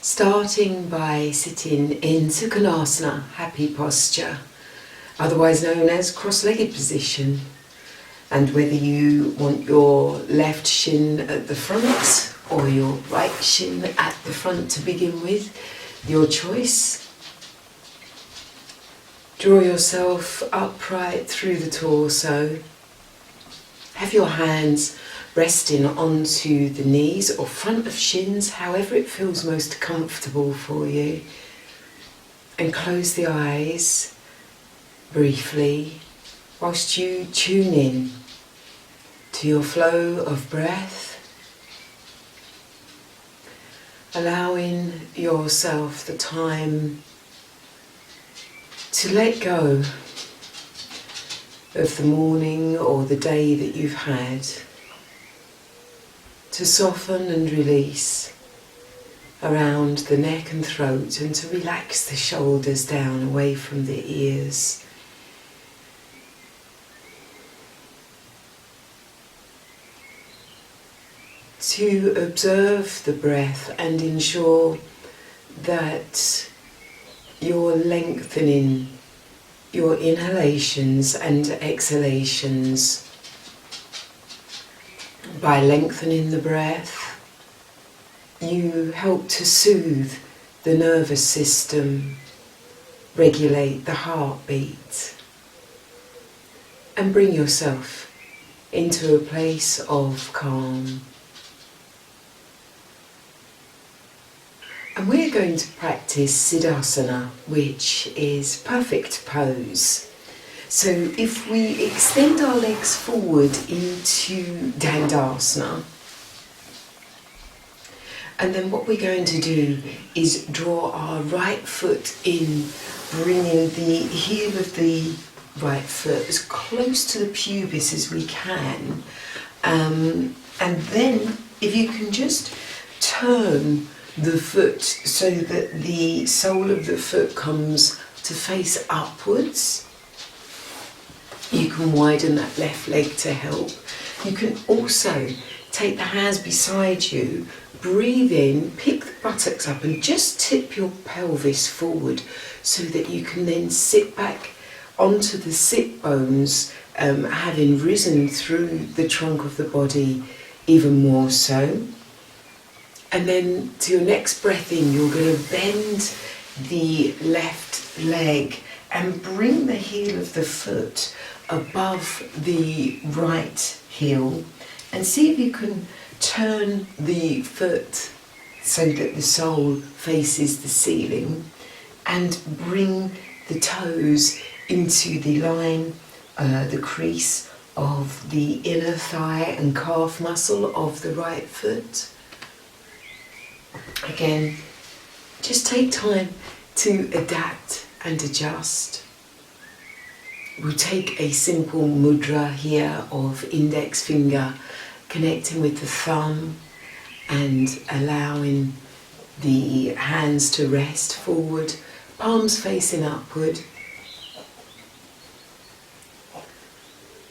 Starting by sitting in Siddhasana, happy posture, otherwise known as cross-legged position. And whether you want your left shin at the front or your right shin at the front to begin with, your choice. Draw yourself upright through the torso. Have your hands resting onto the knees or front of shins, however it feels most comfortable for you. And close the eyes briefly whilst you tune in to your flow of breath, allowing yourself the time to let go of the morning or the day that you've had, to soften and release around the neck and throat, and to relax the shoulders down away from the ears. To observe the breath and ensure that you're lengthening your inhalations and exhalations. By lengthening the breath, you help to soothe the nervous system, regulate the heartbeat, and bring yourself into a place of calm. And we're going to practice Siddhasana, which is perfect pose. So if we extend our legs forward into Dandasana, and then what we're going to do is draw our right foot in, bringing the heel of the right foot as close to the pubis as we can. And then if you can just turn the foot so that the sole of the foot comes to face upwards. You can widen that left leg to help. You can also take the hands beside you, breathe in, pick the buttocks up and just tip your pelvis forward so that you can then sit back onto the sit bones, having risen through the trunk of the body even more so. And then to your next breath in, you're going to bend the left leg and bring the heel of the foot above the right heel, and see if you can turn the foot so that the sole faces the ceiling, and bring the toes into the line, the crease of the inner thigh and calf muscle of the right foot. Again, just take time to adapt and adjust. We'll take a simple mudra here of index finger connecting with the thumb and allowing the hands to rest forward, palms facing upward.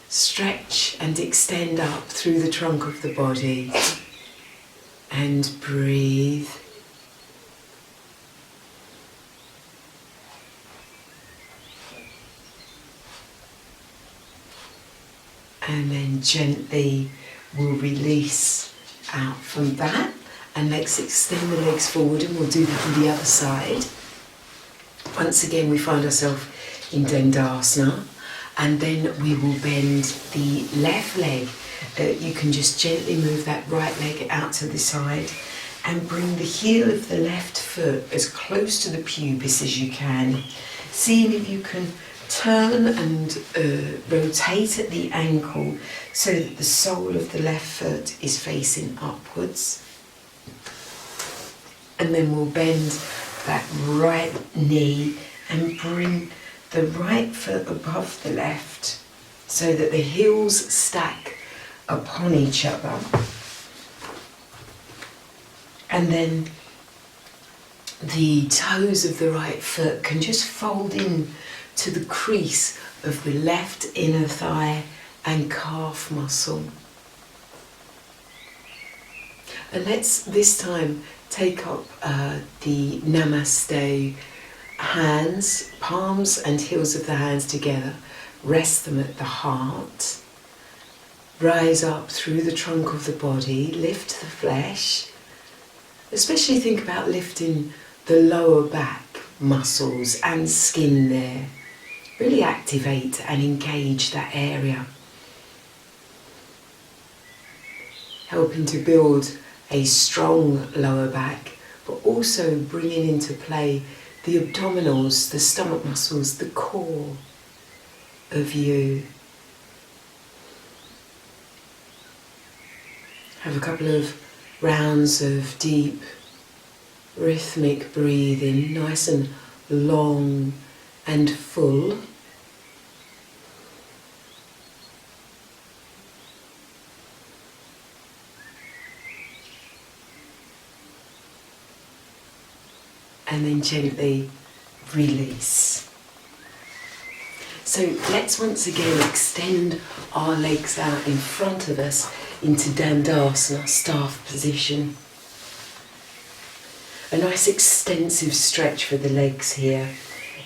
Stretch and extend up through the trunk of the body and breathe. And then gently we'll release out from that, and let's extend the legs forward, and we'll do that on the other side. Once again we find ourselves in Dandasana, and then we will bend the left leg. You can just gently move that right leg out to the side and bring the heel of the left foot as close to the pubis as you can, seeing if you can turn and rotate at the ankle so that the sole of the left foot is facing upwards. And then we'll bend that right knee and bring the right foot above the left so that the heels stack upon each other. And then the toes of the right foot can just fold in to the crease of the left inner thigh and calf muscle. And let's this time take up the Namaste hands, palms and heels of the hands together. Rest them at the heart. Rise up through the trunk of the body, lift the flesh. Especially think about lifting the lower back muscles and skin there. Really activate and engage that area. Helping to build a strong lower back, but also bringing into play the abdominals, the stomach muscles, the core of you. Have a couple of rounds of deep rhythmic breathing, nice and long and full. And then gently release. So let's once again extend our legs out in front of us into Dandasana, staff position. A nice extensive stretch for the legs here.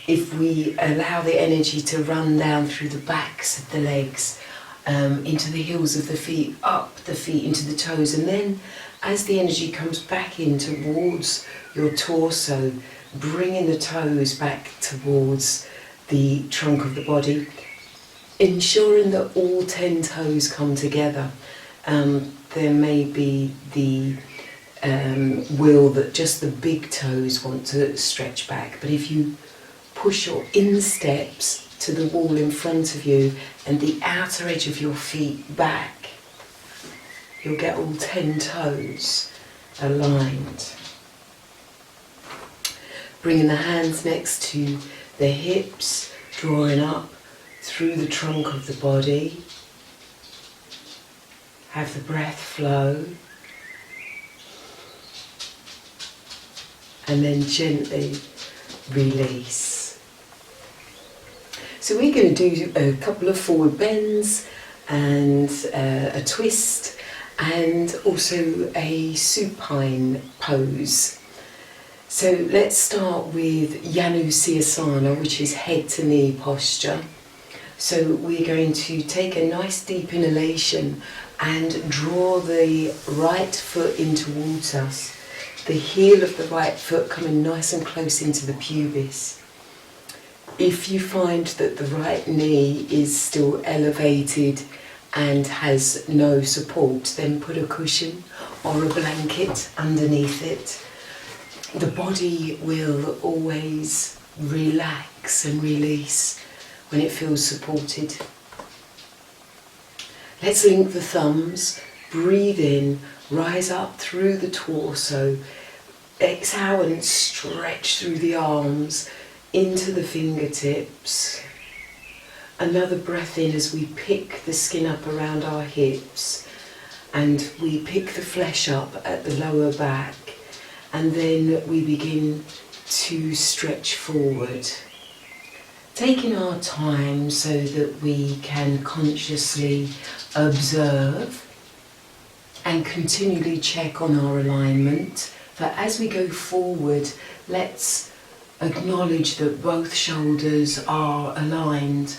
If we allow the energy to run down through the backs of the legs, into the heels of the feet, up the feet into the toes, and then as the energy comes back in towards your torso, bringing the toes back towards the trunk of the body, ensuring that all 10 toes come together. There may be the will that just the big toes want to stretch back, but if you push your insteps to the wall in front of you and the outer edge of your feet back, you'll get all 10 toes aligned. Bringing the hands next to the hips, drawing up through the trunk of the body. Have the breath flow. And then gently release. So we're going to do a couple of forward bends and a twist and also a supine pose. So let's start with JanuSirsana, which is head to knee posture. So we're going to take a nice deep inhalation and draw the right foot in towards us. The heel of the right foot coming nice and close into the pubis. If you find that the right knee is still elevated and has no support, then put a cushion or a blanket underneath it. The body will always relax and release when it feels supported. Let's link the thumbs, breathe in, rise up through the torso, exhale and stretch through the arms into the fingertips. Another breath in as we pick the skin up around our hips and we pick the flesh up at the lower back, and then we begin to stretch forward. Taking our time so that we can consciously observe and continually check on our alignment. But as we go forward, let's acknowledge that both shoulders are aligned.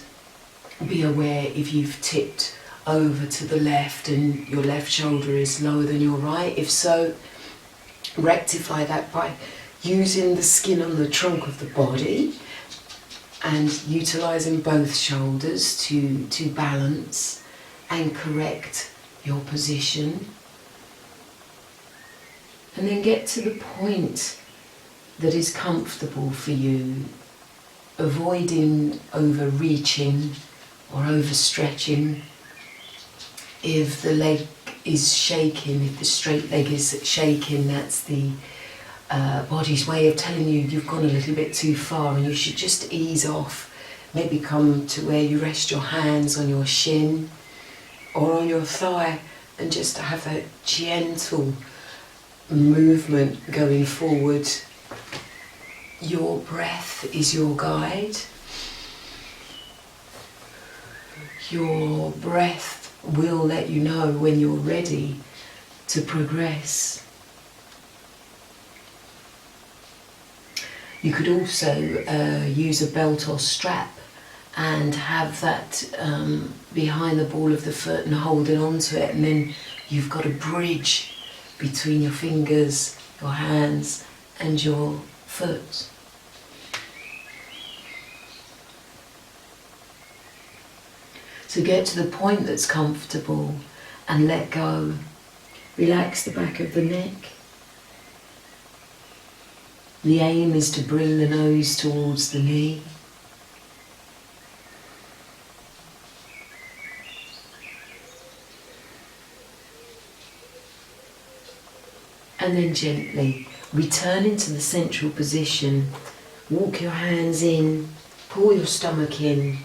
Be aware if you've tipped over to the left and your left shoulder is lower than your right. If so, rectify that by using the skin on the trunk of the body and utilising both shoulders to balance and correct your position. And then get to the point that is comfortable for you, avoiding overreaching or overstretching. If the leg is shaking, if the straight leg is shaking, that's the body's way of telling you you've gone a little bit too far and you should just ease off. Maybe come to where you rest your hands on your shin or on your thigh and just have that gentle movement going forward. Your breath is your guide. Your breath will let you know when you're ready to progress. You could also use a belt or strap and have that behind the ball of the foot and holding onto it, and then you've got a bridge between your fingers, your hands and your foot. So get to the point that's comfortable and let go. Relax the back of the neck. The aim is to bring the nose towards the knee. And then gently return into the central position. Walk your hands in, pull your stomach in,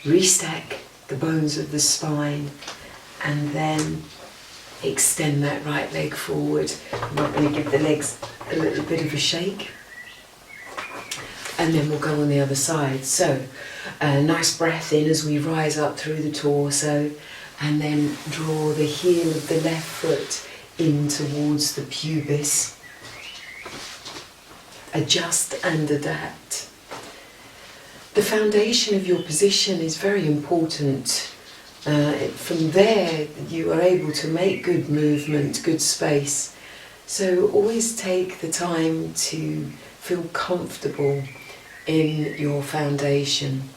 restack the bones of the spine, and then extend that right leg forward. I'm not going to give the legs a little bit of a shake. And then we'll go on the other side. So, nice breath in as we rise up through the torso, and then draw the heel of the left foot in towards the pubis. Adjust and adapt. The foundation of your position is very important. From there you are able to make good movement, good space. So always take the time to feel comfortable in your foundation.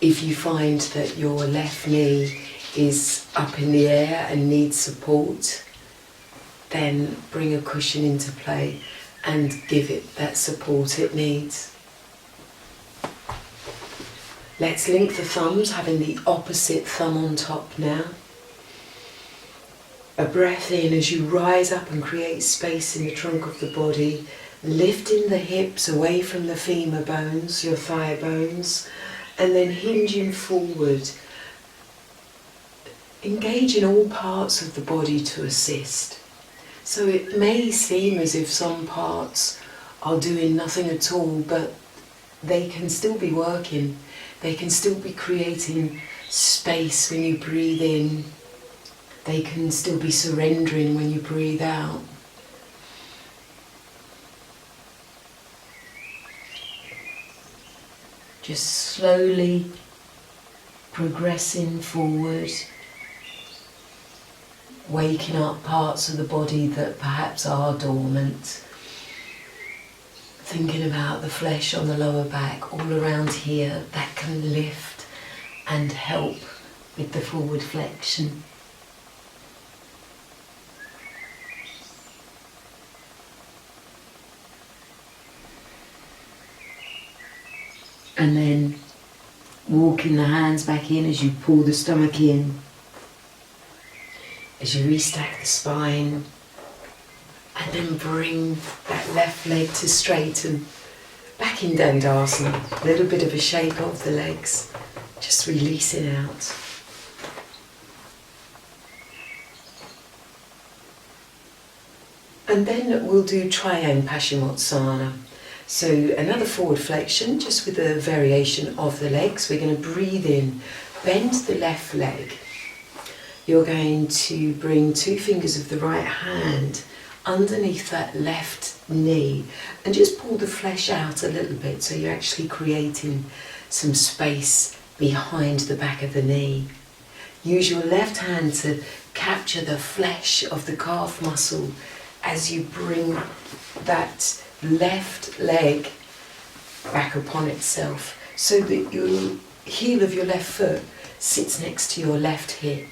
If you find that your left knee is up in the air and needs support, then bring a cushion into play and give it that support it needs. Let's link the thumbs, having the opposite thumb on top now. A breath in as you rise up and create space in the trunk of the body, lifting the hips away from the femur bones, your thigh bones, and then hinging forward. Engage in all parts of the body to assist. So it may seem as if some parts are doing nothing at all, but they can still be working. They can still be creating space when you breathe in. They can still be surrendering when you breathe out. Just slowly progressing forward, waking up parts of the body that perhaps are dormant. Thinking about the flesh on the lower back, all around here, that can lift and help with the forward flexion. And then walking the hands back in as you pull the stomach in, as you restack the spine, and then bring that left leg to straighten. Back in Dandasana, a little bit of a shake of the legs, just releasing out. And then we'll do Triang Pacimottanasana. So another forward flexion, just with a variation of the legs. We're going to breathe in, bend the left leg. You're going to bring two fingers of the right hand underneath that left knee and just pull the flesh out a little bit, so you're actually creating some space behind the back of the knee. Use your left hand to capture the flesh of the calf muscle as you bring that left leg back upon itself, so that your heel of your left foot sits next to your left hip.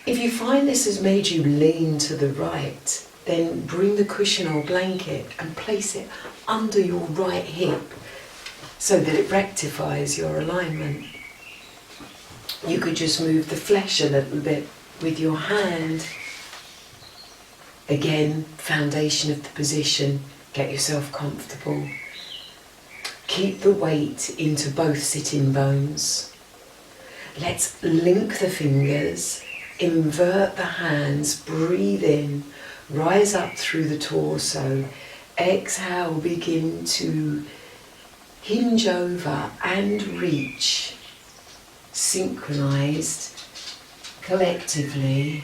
If you find this has made you lean to the right, then bring the cushion or blanket and place it under your right hip so that it rectifies your alignment. You could just move the flesh a little bit with your hand. Again, foundation of the position, get yourself comfortable. Keep the weight into both sitting bones. Let's link the fingers, invert the hands, breathe in, rise up through the torso. Exhale, begin to hinge over and reach, synchronized, collectively.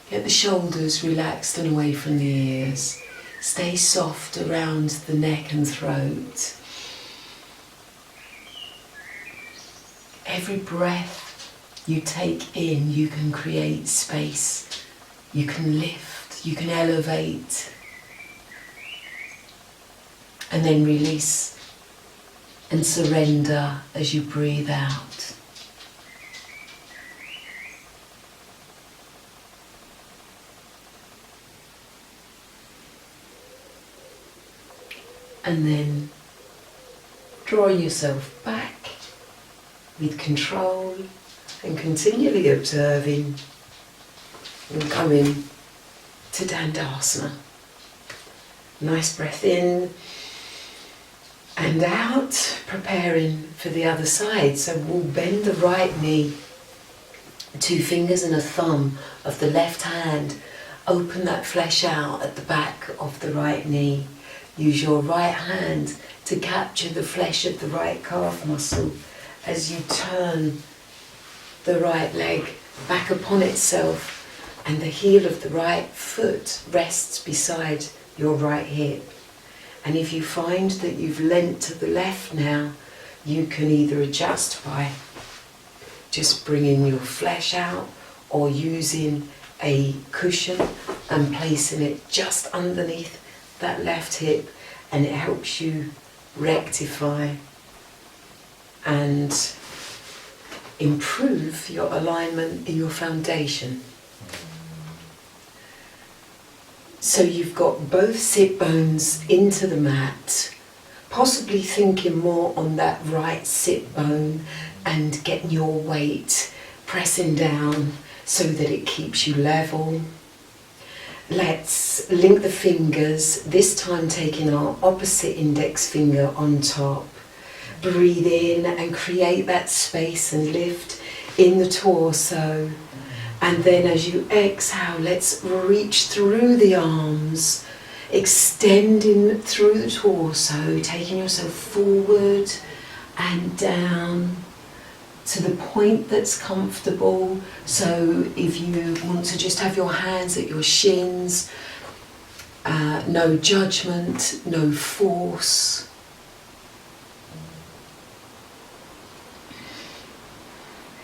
Get the shoulders relaxed and away from the ears. Stay soft around the neck and throat. Every breath you take in, you can create space, you can lift, you can elevate, and then release and surrender as you breathe out. And then draw yourself back with control and continually observing, and come in to Dandasana. Nice breath in and out, preparing for the other side. So we'll bend the right knee, 2 fingers and a thumb of the left hand. Open that flesh out at the back of the right knee. Use your right hand to capture the flesh of the right calf muscle as you turn the right leg back upon itself, and the heel of the right foot rests beside your right hip. And if you find that you've leant to the left now, you can either adjust by just bringing your flesh out or using a cushion and placing it just underneath that left hip, and it helps you rectify and improve your alignment in your foundation. So you've got both sit bones into the mat, possibly thinking more on that right sit bone and getting your weight pressing down so that it keeps you level. Let's link the fingers, this time taking our opposite index finger on top. Breathe in and create that space and lift in the torso. And then as you exhale, let's reach through the arms, extending through the torso, taking yourself forward and down to the point that's comfortable. So if you want to just have your hands at your shins, no judgment, no force.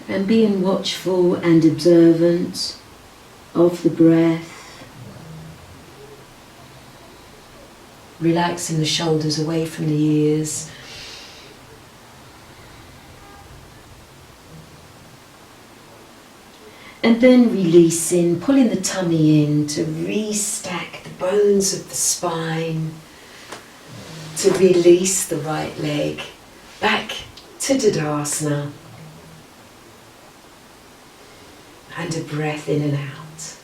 And being watchful and observant of the breath. Relaxing the shoulders away from the ears. And then releasing, pulling the tummy in to restack the bones of the spine, to release the right leg back to Siddhasana. And a breath in and out.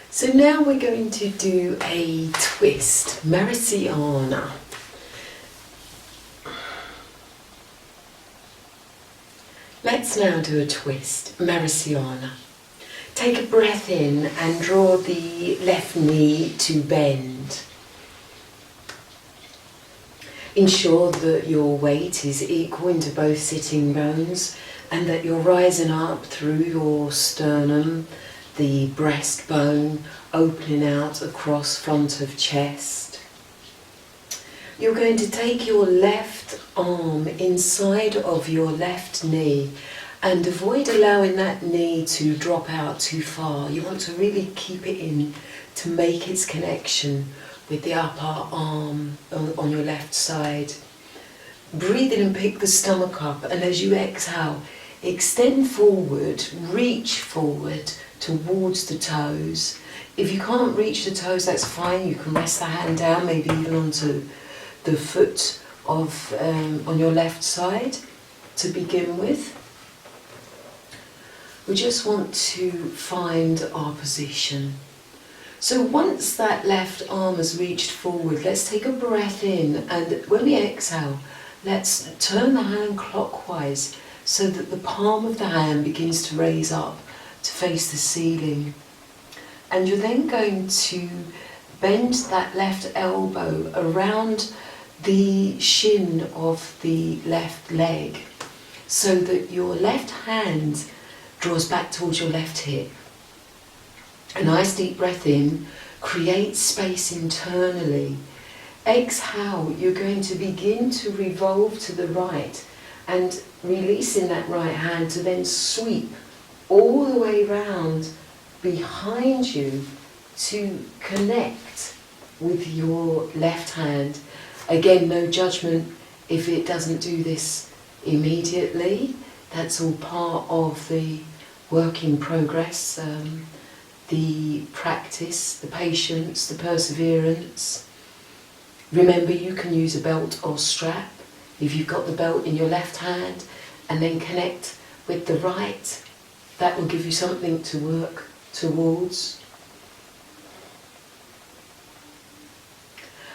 So now we're going to do a twist, Maricyasana. Let's now do a twist, Maricyasana. Take a breath in and draw the left knee to bend. Ensure that your weight is equal into both sitting bones and that you're rising up through your sternum, the breastbone, opening out across front of chest. You're going to take your left arm inside of your left knee and avoid allowing that knee to drop out too far. You want to really keep it in to make its connection with the upper arm on your left side. Breathe in and pick the stomach up, and as you exhale, extend forward, reach forward towards the toes. If you can't reach the toes, that's fine. You can rest the hand down, maybe even onto the foot of on your left side to begin with. We just want to find our position. So once that left arm has reached forward, let's take a breath in, and when we exhale, let's turn the hand clockwise so that the palm of the hand begins to raise up to face the ceiling. And you're then going to bend that left elbow around the shin of the left leg so that your left hand draws back towards your left hip. A nice deep breath in, Create space internally. Exhale, you're going to begin to revolve to the right and releasing that right hand to then sweep all the way round behind you to connect with your left hand. Again, no judgment if it doesn't do this immediately. That's all part of the work in progress, the practice, the patience, the perseverance. Remember, you can use a belt or strap if you've got the belt in your left hand, and then connect with the right. That will give you something to work towards.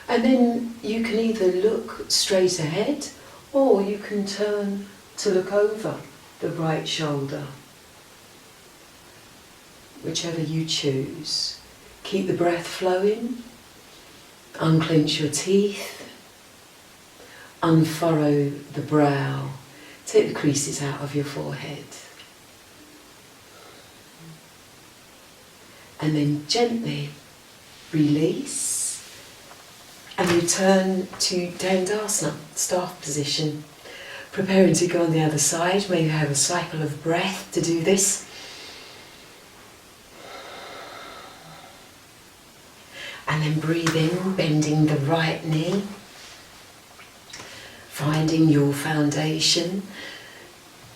And then you can either look straight ahead, or you can turn to look over the right shoulder. Whichever you choose. Keep the breath flowing. Unclench your teeth. Unfurrow the brow. Take the creases out of your forehead. And then gently release and return to Dandasana, staff position. Preparing to go on the other side. Maybe have a cycle of breath to do this. And then breathe in, bending the right knee. Finding your foundation.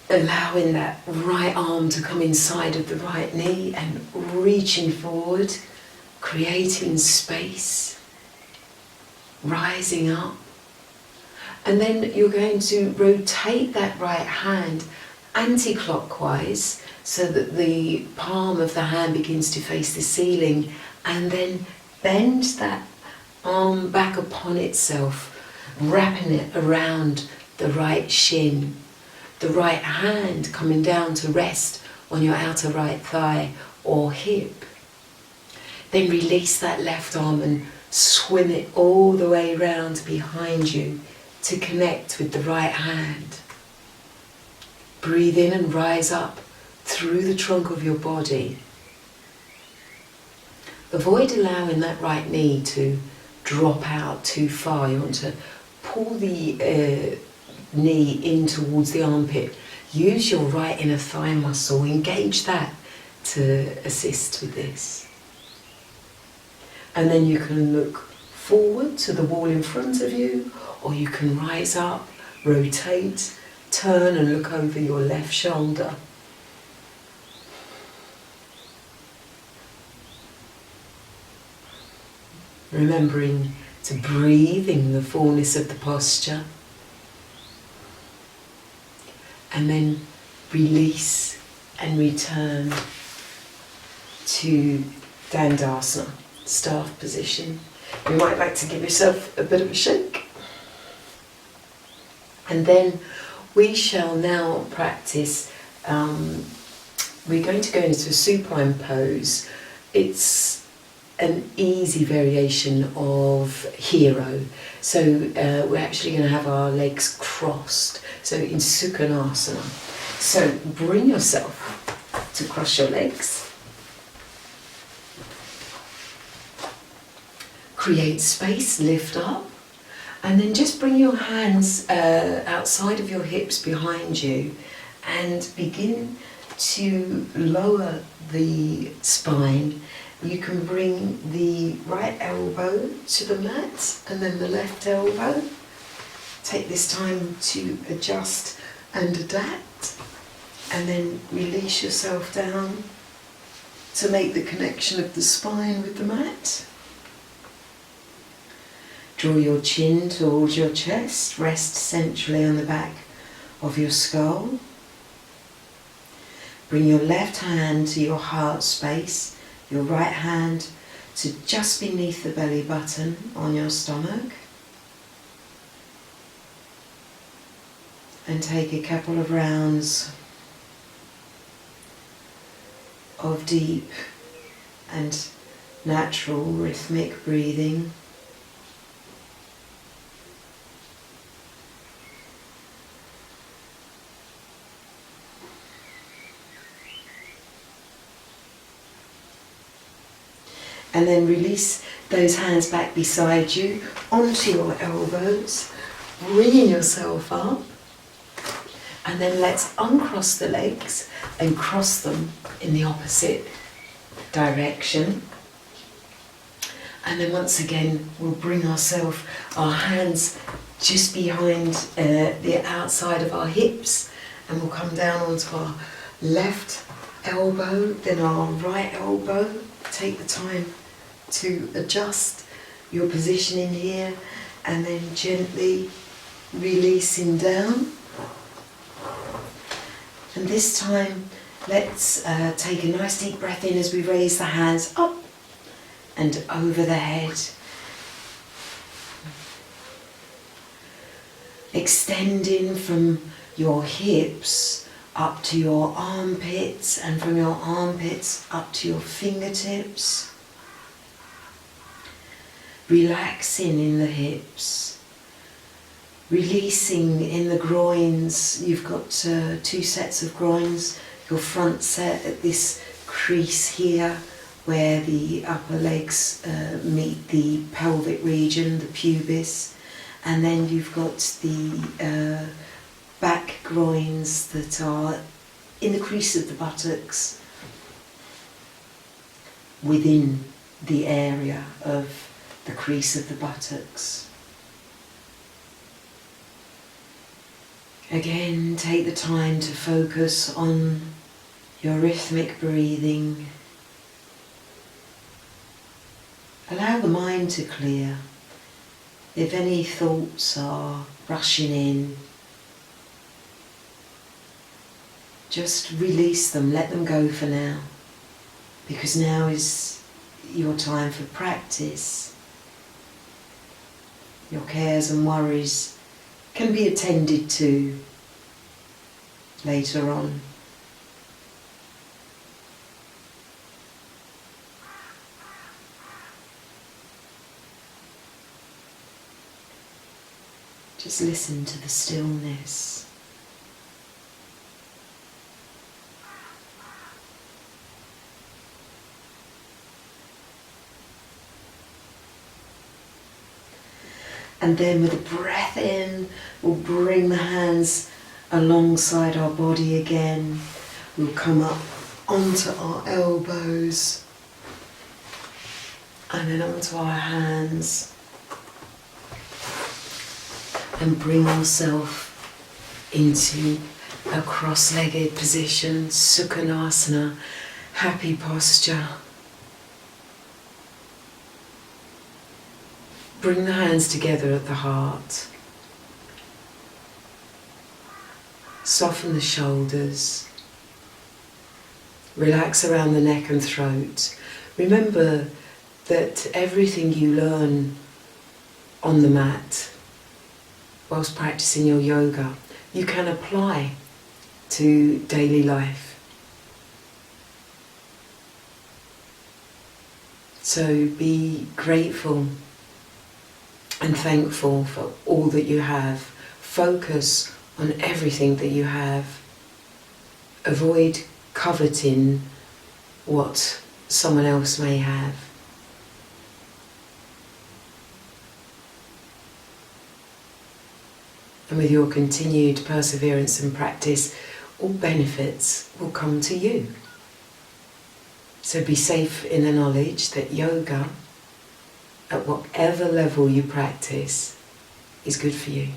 Allowing that right arm to come inside of the right knee and reaching forward. Creating space. Rising up. And then you're going to rotate that right hand anti-clockwise so that the palm of the hand begins to face the ceiling, and then bend that arm back upon itself, wrapping it around the right shin. The right hand coming down to rest on your outer right thigh or hip. Then release that left arm and swim it all the way round behind you to connect with the right hand. Breathe in and rise up through the trunk of your body. Avoid allowing that right knee to drop out too far. You want to pull the knee in towards the armpit. Use your right inner thigh muscle. Engage that to assist with this. And then you can look forward to the wall in front of you, or you can rise up, rotate, turn and look over your left shoulder. Remembering to breathe in the fullness of the posture. And then release and return to Dandasana, staff position. You might like to give yourself a bit of a shake. And then we shall now practice, we're going to go into a supine pose. It's an easy variation of hero. So we're actually going to have our legs crossed. So in Siddhasana. So bring yourself to cross your legs. Create space, lift up. And then just bring your hands outside of your hips behind you and begin to lower the spine. You can bring the right elbow to the mat and then the left elbow. Take this time to adjust and adapt, and then release yourself down to make the connection of the spine with the mat. Draw your chin towards your chest, rest centrally on the back of your skull. Bring your left hand to your heart space, your right hand to just beneath the belly button on your stomach. And take a couple of rounds of deep and natural rhythmic breathing. And then release those hands back beside you onto your elbows, bringing yourself up. And then let's uncross the legs and cross them in the opposite direction. And then once again, we'll bring our hands just behind the outside of our hips, and we'll come down onto our left elbow, then our right elbow. Take the time to adjust your positioning here, and then gently releasing down. And this time, let's take a nice deep breath in as we raise the hands up and over the head. Extending from your hips up to your armpits, and from your armpits up to your fingertips. Relaxing in the hips. Releasing in the groins. You've got two sets of groins. Your front set at this crease here where the upper legs meet the pelvic region, the pubis. And then you've got the back groins that are in the crease of the buttocks, within the area of the crease of the buttocks. Again, take the time to focus on your rhythmic breathing. Allow the mind to clear. If any thoughts are rushing in, just release them, let them go for now, because now is your time for practice. Your cares and worries can be attended to later on. Just listen to the stillness. And then with a breath in, we'll bring the hands alongside our body again. We'll come up onto our elbows and then onto our hands, and bring ourselves into a cross-legged position, Siddhasana, happy posture. Bring the hands together at the heart. Soften the shoulders. Relax around the neck and throat. Remember that everything you learn on the mat whilst practicing your yoga, you can apply to daily life. So be grateful and thankful for all that you have. Focus on everything that you have. Avoid coveting what someone else may have. And with your continued perseverance and practice, all benefits will come to you. So be safe in the knowledge that yoga, at whatever level you practice, is good for you.